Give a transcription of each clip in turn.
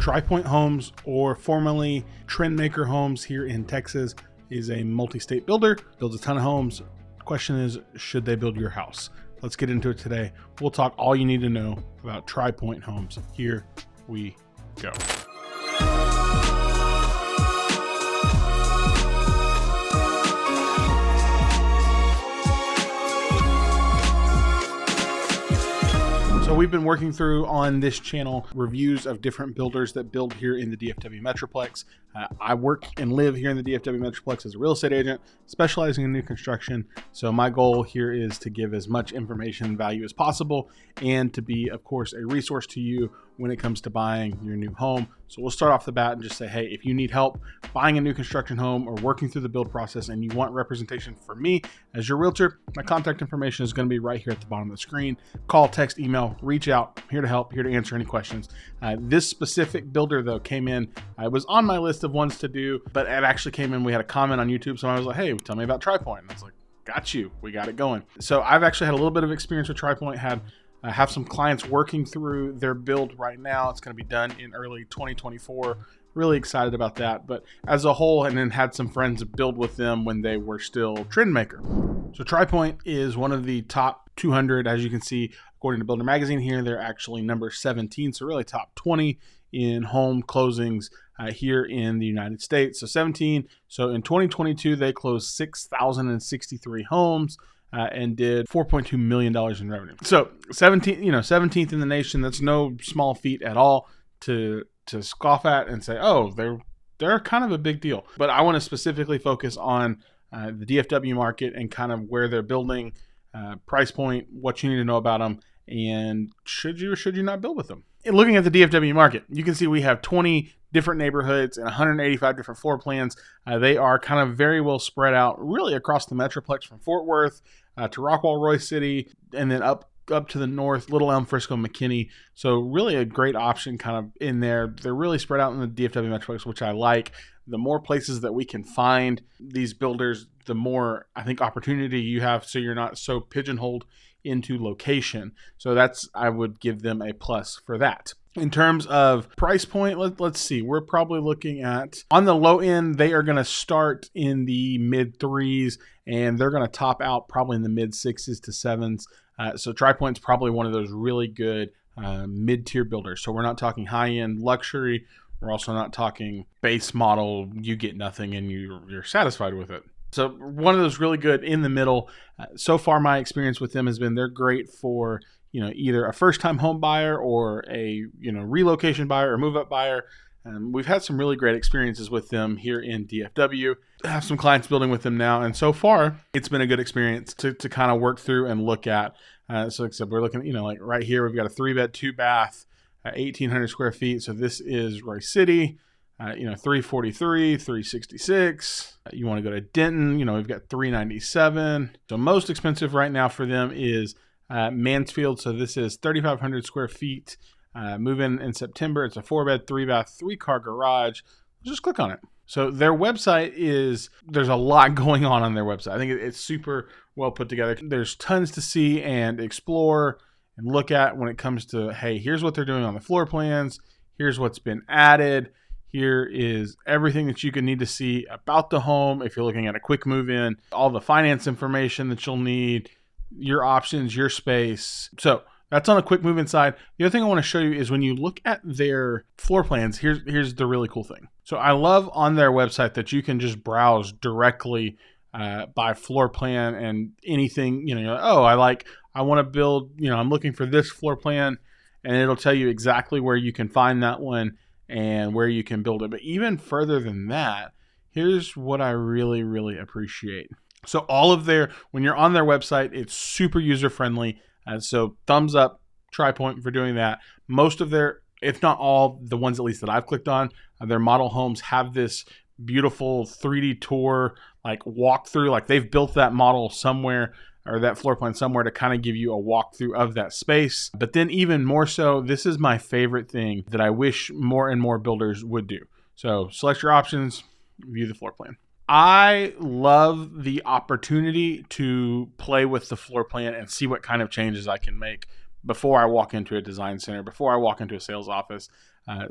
Tri Pointe Homes, or formerly Trendmaker Homes here in Texas, is a multi-state builder, builds a ton of homes. The question is, should they build your house? Let's get into it today. We'll talk all you need to know about Tri Pointe Homes. Here we go. So we've been working through on this channel reviews of different builders that build here in the DFW Metroplex. I work and live here in the DFW Metroplex as a real estate agent, specializing in new construction. So my goal here is to give as much information and value as possible, and to be, of course, a resource to you when it comes to buying your new home. So we'll start off the bat and just say, hey, if you need help buying a new construction home or working through the build process and you want representation from me as your realtor, my contact information is going to be right here at the bottom of the screen. Call, text, email, reach out. I'm here to help, here to answer any questions. This specific builder, though, came in. It was on my list of ones to do, but it actually came in. We had a comment on YouTube, so I was like, hey, tell me about Tri Pointe. And I was like, got you. We got it going. So I've actually had a little bit of experience with Tri Pointe. Have some clients working through their build right now. It's going to be done in early 2024. Really excited about that. But as a whole, and then had some friends build with them when they were still Trendmaker. So Tri Pointe is one of the top 200, as you can see, according to Builder Magazine here. They're actually number 17, so really top 20 in home closings here in the United States. So 17. So in 2022, they closed 6,063 homes. And did $4.2 million in revenue. So 17th in the nation. That's no small feat at all to scoff at and say, oh, they're kind of a big deal. But I want to specifically focus on the DFW market and kind of where they're building, price point, what you need to know about them, and should you or should you not build with them. And looking at the DFW market, you can see we have 20 different neighborhoods and 185 different floor plans. They are kind of very well spread out really across the Metroplex, from Fort Worth to Rockwall, Roy City, and then up to the north, Little Elm, Frisco, McKinney. So really a great option kind of in there. They're really spread out in the DFW Metroplex, which I like. The more places that we can find these builders, the more, I think, opportunity you have, so you're not so pigeonholed into location. So I would give them a plus for that. In terms of price point, let's see. We're probably looking at, on the low end, they are going to start in the mid 3s, and they're going to top out probably in the mid 6s to 7s. So Tri Pointe's probably one of those really good mid-tier builders. So we're not talking high-end luxury. We're also not talking base model, you get nothing and you're satisfied with it. So one of those really good in the middle. So far, my experience with them has been they're great for, either a first-time home buyer or a, relocation buyer or move-up buyer. We've had some really great experiences with them here in DFW. I have some clients building with them now, and so far, it's been a good experience to kind of work through and look at. So except we're looking, like right here, we've got a 3-bed, 2-bath, 1,800 square feet. So this is Roy City. 343, 366. You want to go to Denton, we've got 397. So most expensive right now for them is Mansfield. So this is 3,500 square feet. Move in September. It's a 4-bed, 3-bath, 3-car garage. Just click on it. So their website there's a lot going on their website. I think it's super well put together. There's tons to see and explore and look at when it comes to, hey, here's what they're doing on the floor plans. Here's what's been added. Here is everything that you can need to see about the home. If you're looking at a quick move in, all the finance information that you'll need, your options, your space. So that's on the quick move in side. The other thing I want to show you is when you look at their floor plans, here's the really cool thing. So I love on their website that you can just browse directly by floor plan and anything, I want to build, I'm looking for this floor plan, and it'll tell you exactly where you can find that one and where you can build it. But even further than that, here's what I really, really appreciate. So when you're on their website, it's super user-friendly. So thumbs up, Tri Pointe, for doing that. Most of their, if not all, the ones at least that I've clicked on, their model homes have this beautiful 3D tour, like walkthrough, like they've built that model somewhere or that floor plan somewhere to kind of give you a walkthrough of that space. But then even more so, this is my favorite thing that I wish more and more builders would do. So select your options, view the floor plan. I love the opportunity to play with the floor plan and see what kind of changes I can make before I walk into a design center, before I walk into a sales office.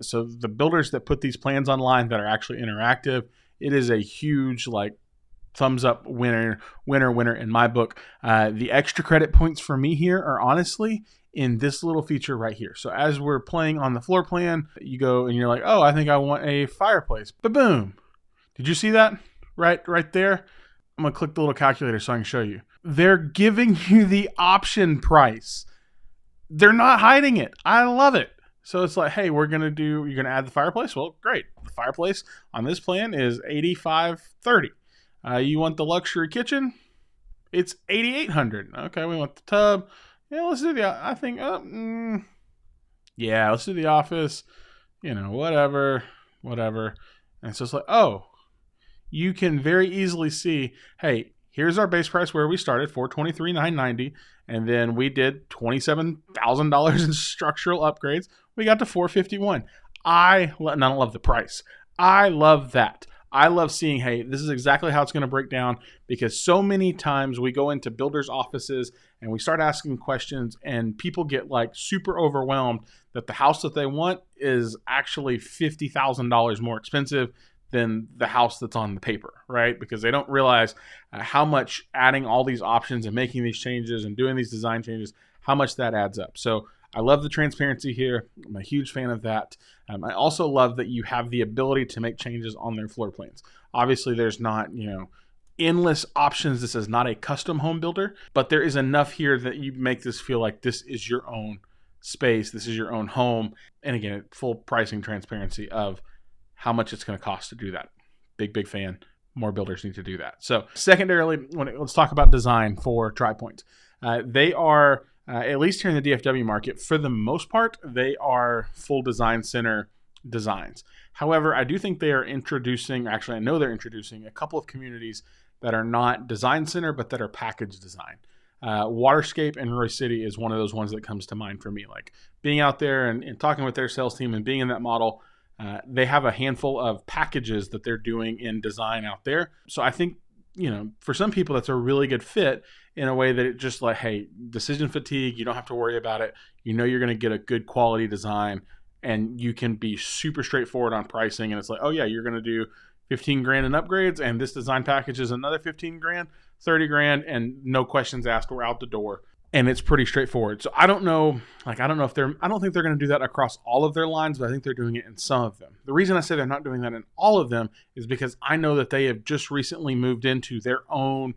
So the builders that put these plans online that are actually interactive, it is a huge thumbs up winner in my book. The extra credit points for me here are honestly in this little feature right here. So as we're playing on the floor plan, you go and you're like, oh, I think I want a fireplace. Ba-boom. Did you see that? Right there. I'm going to click the little calculator so I can show you. They're giving you the option price. They're not hiding it. I love it. So it's like, hey, you're going to add the fireplace? Well, great. The fireplace on this plan is $8,530. You want the luxury kitchen? It's $8,800. Okay, we want the tub. Yeah, let's do let's do the office. Whatever. And so it's like, oh, you can very easily see, hey, here's our base price where we started, $423,990, and then we did $27,000 in structural upgrades. We got to $451. I don't love the price. I love that. I love seeing, hey, this is exactly how it's going to break down, because so many times we go into builders' offices and we start asking questions and people get super overwhelmed that the house that they want is actually $50,000 more expensive than the house that's on the paper, right? Because they don't realize how much adding all these options and making these changes and doing these design changes, how much that adds up. So I love the transparency here. I'm a huge fan of that. I also love that you have the ability to make changes on their floor plans. Obviously, there's not, endless options. This is not a custom home builder, but there is enough here that you make this feel like this is your own space. This is your own home. And again, full pricing transparency of how much it's going to cost to do that. Big fan. More builders need to do that. So secondarily, let's talk about design for Tri Pointe. They are, at least here in the DFW market, for the most part, they are full design center designs. However, I do think they are introducing, actually I know they're introducing a couple of communities that are not design center, but that are package design. Waterscape and Roy City is one of those ones that comes to mind for me. Like being out there and talking with their sales team and being in that model, they have a handful of packages that they're doing in design out there. So I think, for some people, that's a really good fit in a way that it just hey, decision fatigue, you don't have to worry about it. You're going to get a good quality design and you can be super straightforward on pricing. And it's like, oh yeah, you're going to do $15,000 in upgrades and this design package is another $15,000, $30,000, and no questions asked. We're out the door. And it's pretty straightforward. So I don't think they're going to do that across all of their lines, but I think they're doing it in some of them. The reason I say they're not doing that in all of them is because I know that they have just recently moved into their own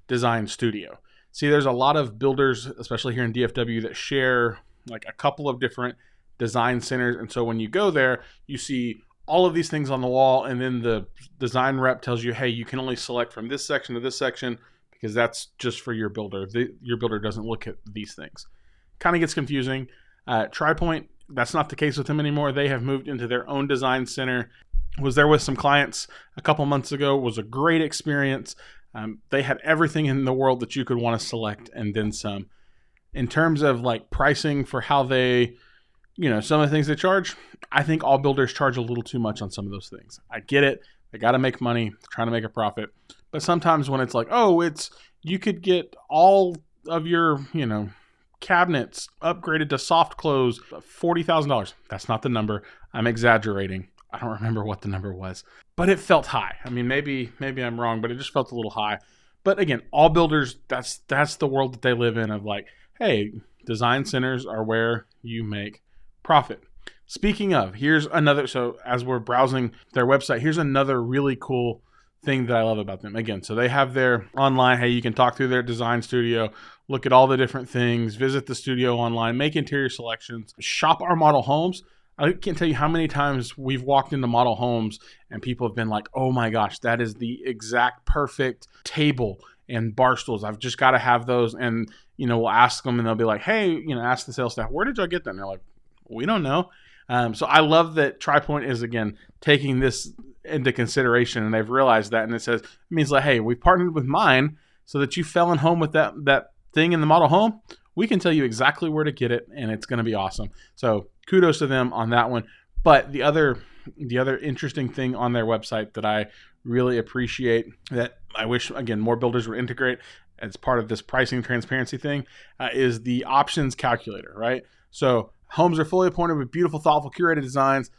design studio. See, there's a lot of builders, especially here in DFW, that share a couple of different design centers. And so when you go there, you see all of these things on the wall, and then the design rep tells you, hey, you can only select from this section to this section, because that's just for your builder. Your builder doesn't look at these things. Kind of gets confusing. Tri Pointe, that's not the case with them anymore. They have moved into their own design center. Was there with some clients a couple months ago. Was a great experience. They had everything in the world that you could want to select and then some. In terms of pricing for how they, some of the things they charge, I think all builders charge a little too much on some of those things. I get it. They got to make money, trying to make a profit. But sometimes when it's you could get all of your, cabinets upgraded to soft close, $40,000. That's not the number. I'm exaggerating. I don't remember what the number was, but it felt high. I mean, maybe I'm wrong, but it just felt a little high. But again, all builders, that's the world that they live in of hey, design centers are where you make profit. Speaking of, here's another, so as we're browsing their website, here's another really cool thing that I love about them. Again, so they have their online, hey, you can talk through their design studio, look at all the different things, visit the studio online, make interior selections, shop our model homes. I can't tell you how many times we've walked into model homes and people have been like, oh my gosh, that is the exact perfect table and bar stools. I've just got to have those. And, we'll ask them and they'll be like, hey, ask the sales staff, where did y'all get them? And they're like, we don't know. So I love that Tri Pointe is, again, taking this into consideration, and they've realized that, and it means hey, we partnered with mine so that you fell in home with that thing in the model home. We can tell you exactly where to get it, and it's going to be awesome. So kudos to them on that one. But the other interesting thing on their website that I really appreciate, that I wish, again, more builders would integrate as part of this pricing transparency thing, is the options calculator, right? So Homes are fully appointed with beautiful, thoughtful, curated designs.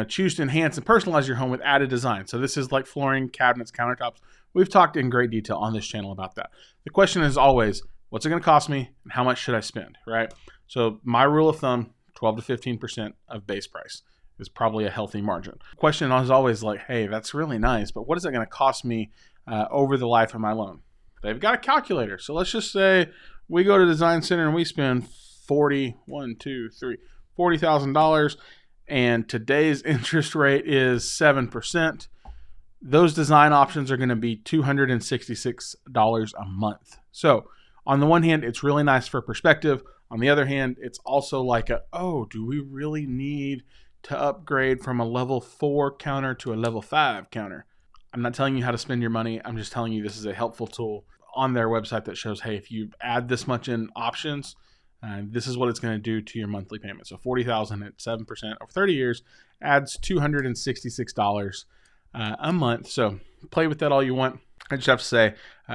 Choose to enhance and personalize your home with added design. So this is like flooring, cabinets, countertops. We've talked in great detail on this channel about that. The question is always, what's it going to cost me and how much should I spend, right? So my rule of thumb, 12 to 15% of base price is probably a healthy margin. The question is always like, hey, that's really nice, but what is it going to cost me over the life of my loan? They've got a calculator. So let's just say we go to Design Center and we spend $40,000, and today's interest rate is 7%. Those design options are going to be $266 a month. So on the one hand, it's really nice for perspective. On the other hand, it's also like do we really need to upgrade from a level 4 counter to a level 5 counter? I'm not telling you how to spend your money. I'm just telling you this is a helpful tool on their website that shows, hey, if you add this much in options, this is what it's going to do to your monthly payment. So $40,000 at 7% over 30 years adds $266 a month. So play with that all you want. I just have to say,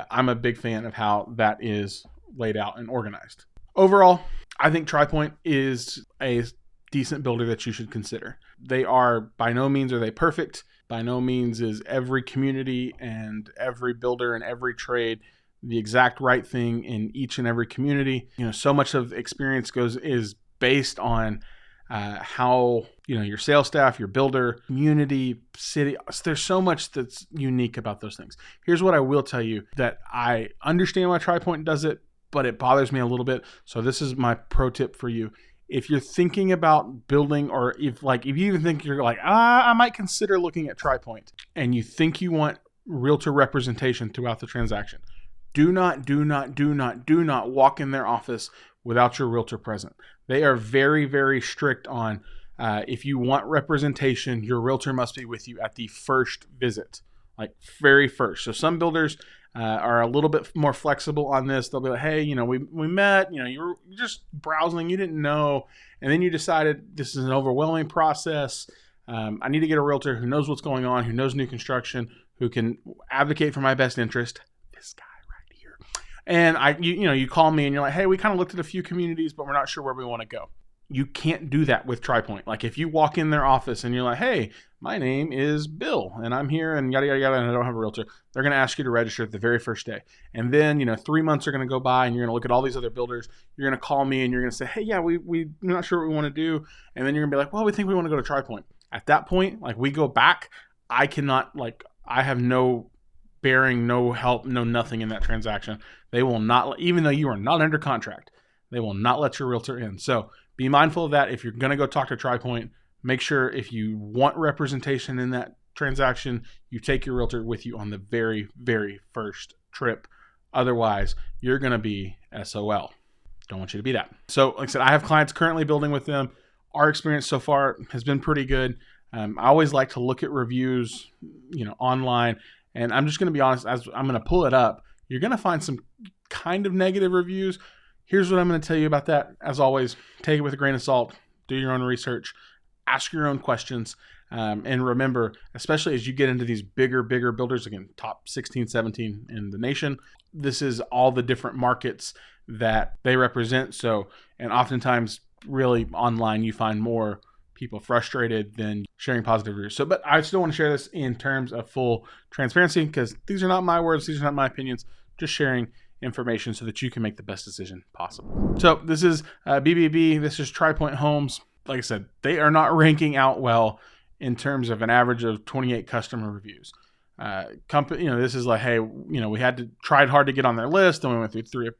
I'm a big fan of how that is laid out and organized. Overall, I think Tri Pointe is a decent builder that you should consider. They are, by no means are they perfect. By no means is every community and every builder and every trade the exact right thing in each and every community. So much of experience is based on how, your sales staff, your builder, community, city. There's so much that's unique about those things. Here's what I will tell you, that I understand why Tri Pointe does it, but it bothers me a little bit. So this is my pro tip for you. If you're thinking about building, or if you even think you're like, I might consider looking at Tri Pointe, and you think you want realtor representation throughout the transaction, do not walk in their office without your realtor present. They are very, very strict on if you want representation, your realtor must be with you at the first visit, like very first. So some builders are a little bit more flexible on this. They'll be like, hey, we met, you were just browsing, you didn't know, and then you decided this is an overwhelming process. I need to get a realtor who knows what's going on, who knows new construction, who can advocate for my best interest. This guy. And you call me and you're like, hey, we kind of looked at a few communities, but we're not sure where we want to go. You can't do that with Tri Pointe. Like if you walk in their office and you're like, hey, my name is Bill and I'm here and yada, yada, yada, and I don't have a realtor, they're going to ask you to register the very first day. And then, 3 months are going to go by and you're going to look at all these other builders. You're going to call me and you're going to say, hey, yeah, we're not sure what we want to do. And then you're going to be like, well, we think we want to go to Tri Pointe. At that point, we go back, I have no bearing, no help, no nothing in that transaction. They will not, even though you are not under contract, they will not let your realtor in. So be mindful of that. If you're going to go talk to Tri Pointe, make sure if you want representation in that transaction, you take your realtor with you on the very, very first trip. Otherwise, you're going to be SOL. Don't want you to be that. So like I said, I have clients currently building with them. Our experience so far has been pretty good. I always like to look at reviews, online. And I'm just going to be honest, as I'm going to pull it up, you're going to find some kind of negative reviews. Here's what I'm going to tell you about that. As always, take it with a grain of salt, do your own research, ask your own questions. And remember, especially as you get into these bigger builders, again, top 16, 17 in the nation, this is all the different markets that they represent. So, and oftentimes really online, you find more people frustrated than sharing positive reviews. So, but I still want to share this in terms of full transparency because these are not my words. These are not my opinions, just sharing information so that you can make the best decision possible. So this is BBB. This is Tri Pointe Homes. Like I said, they are not ranking out well in terms of an average of 28 customer reviews. This is like, hey, we tried hard to get on their list, and we went through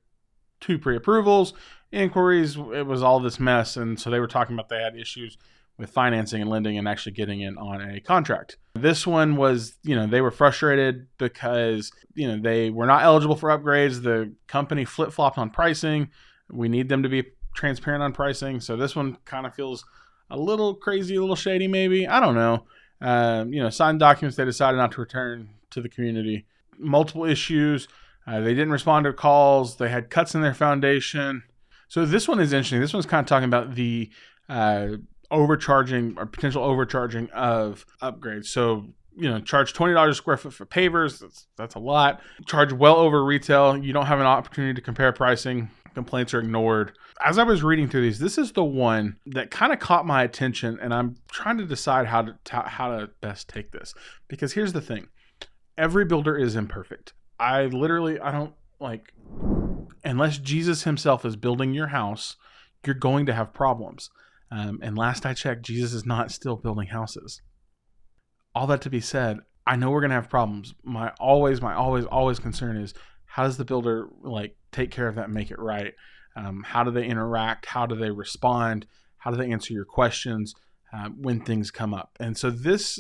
two pre-approvals, inquiries. It was all this mess, and so they were talking about they had issues with financing and lending and actually getting in on a contract. This one was, they were frustrated because, they were not eligible for upgrades. The company flip-flopped on pricing. We need them to be transparent on pricing. So this one kind of feels a little crazy, a little shady maybe. I don't know. Signed documents they decided not to return to the community. Multiple issues. They didn't respond to calls. They had cuts in their foundation. So this one is interesting. This one's kind of talking about the overcharging or potential overcharging of upgrades. So, charge $20 a square foot for pavers. That's a lot. Charge well over retail. You don't have an opportunity to compare pricing. Complaints are ignored. As I was reading through these, this is the one that kind of caught my attention, and I'm trying to decide how to best take this. Because here's the thing. Every builder is imperfect. I don't like, unless Jesus himself is building your house, you're going to have problems. And last I checked, Jesus is not still building houses. All that to be said, I know we're going to have problems. My always concern is, how does the builder like take care of that and make it right? How do they interact? How do they respond? How do they answer your questions when things come up? And so this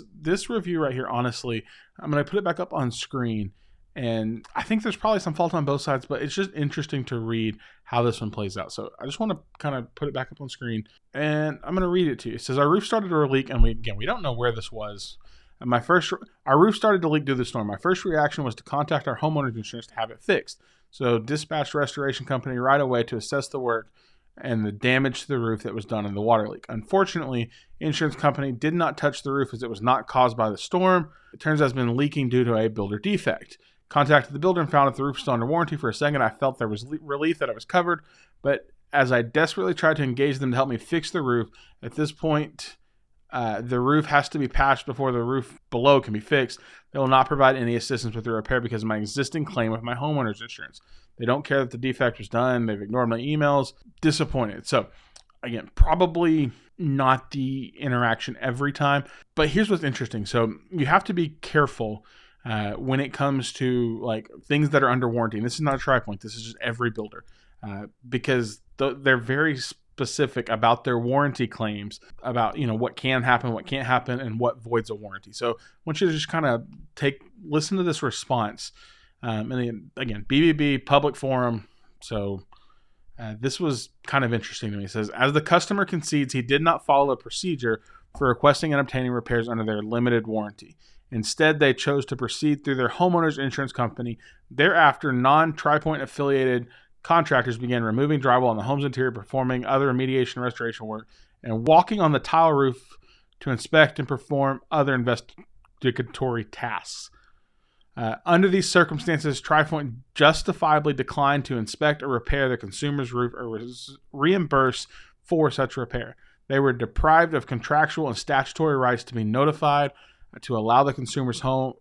review right here, honestly, I'm going to put it back up on screen. And I think there's probably some fault on both sides, but it's just interesting to read how this one plays out. So I just want to kind of put it back up on screen, and I'm going to read it to you. It says, our roof started to leak, and we don't know where this was. And our roof started to leak due to the storm. My first reaction was to contact our homeowner's insurance to have it fixed. So dispatched restoration company right away to assess the work and the damage to the roof that was done in the water leak. Unfortunately, insurance company did not touch the roof as it was not caused by the storm. It turns out it's been leaking due to a builder defect. Contacted the builder and found that the roof was still under warranty. For a second, I felt there was relief that I was covered, but as I desperately tried to engage them to help me fix the roof, at this point, the roof has to be patched before the roof below can be fixed. They will not provide any assistance with the repair because of my existing claim with my homeowner's insurance. They don't care that the defect was done. They've ignored my emails. Disappointed. So, again, probably not the interaction every time, but here's what's interesting. So you have to be careful when it comes to like things that are under warranty. And this is not a Tri Pointe. This is just every builder because they're very specific about their warranty claims, about what can happen, what can't happen, and what voids a warranty. So I want you to just kind of listen to this response. And again, BBB public forum. So this was kind of interesting to me. It says, as the customer concedes, he did not follow a procedure for requesting and obtaining repairs under their limited warranty. Instead, they chose to proceed through their homeowner's insurance company. Thereafter, non-Tri Pointe affiliated contractors began removing drywall on the home's interior, performing other remediation and restoration work, and walking on the tile roof to inspect and perform other investigatory tasks. Under these circumstances, Tri Pointe justifiably declined to inspect or repair the consumer's roof or reimburse for such repair. They were deprived of contractual and statutory rights to be notified, to allow the consumer's home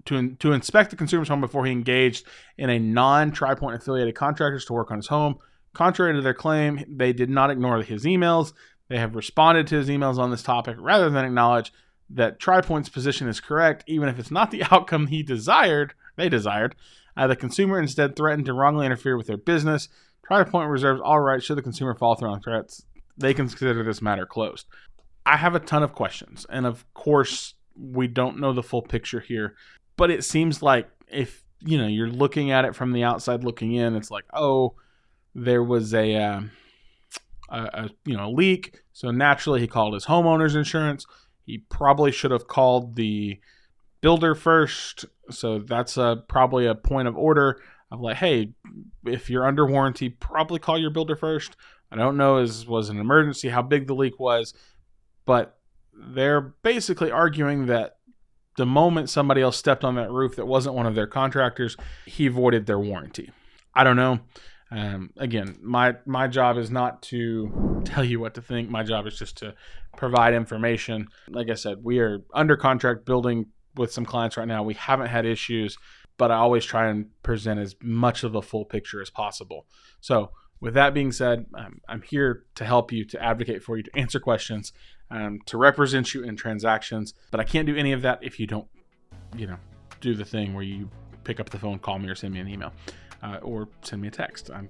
to inspect the consumer's home before he engaged in a non-Tri Pointe affiliated contractors to work on his home. Contrary to their claim, they did not ignore his emails. They have responded to his emails on this topic rather than acknowledge that Tri Pointe's position is correct, even if it's not the outcome they desired. The consumer instead threatened to wrongly interfere with their business. Tri Pointe reserves all rights should the consumer follow through on threats. They consider this matter closed. I have a ton of questions, and of course, we don't know the full picture here, but it seems like if you're looking at it from the outside looking in, it's like, oh, there was a leak, so naturally he called his homeowner's insurance. He probably should have called the builder first, so that's probably a point of order of like, hey, if you're under warranty, probably call your builder first. I don't know, was an emergency, how big the leak was, but they're basically arguing that the moment somebody else stepped on that roof that wasn't one of their contractors, he voided their warranty. I don't know. Again, my job is not to tell you what to think. My job is just to provide information. Like I said, we are under contract building with some clients right now. We haven't had issues, but I always try and present as much of a full picture as possible. So with that being said, I'm here to help you, to advocate for you, to answer questions, to represent you in transactions. But I can't do any of that if you don't, do the thing where you pick up the phone, call me, or send me an email, or send me a text. I,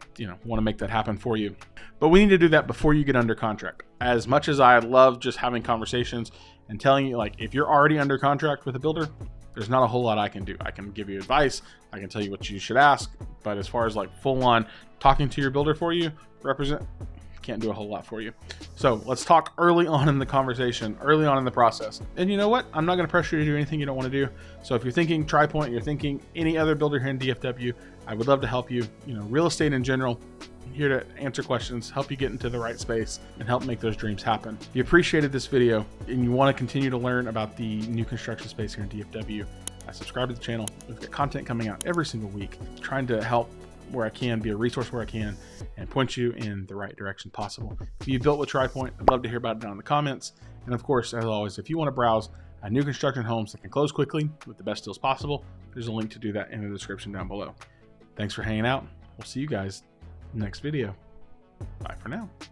want to make that happen for you. But we need to do that before you get under contract. As much as I love just having conversations and telling you, like, if you're already under contract with a builder, there's not a whole lot I can do. I can give you advice. I can tell you what you should ask. But as far as like full on talking to your builder for you, can't do a whole lot for you. So let's talk early on in the conversation, early on in the process. And you know what? I'm not going to pressure you to do anything you don't want to do. So if you're thinking Tri Pointe, you're thinking any other builder here in DFW, I would love to help you. Real estate in general, I'm here to answer questions, help you get into the right space, and help make those dreams happen. If you appreciated this video and you want to continue to learn about the new construction space here in DFW, subscribe to the channel. We've got content coming out every single week, trying to help where I can, be a resource where I can, and point you in the right direction possible. If you built with Tri Pointe, I'd love to hear about it down in the comments. And of course, as always, if you want to browse new construction homes that can close quickly with the best deals possible, there's a link to do that in the description down below. Thanks for hanging out. We'll see you guys next video. Bye for now.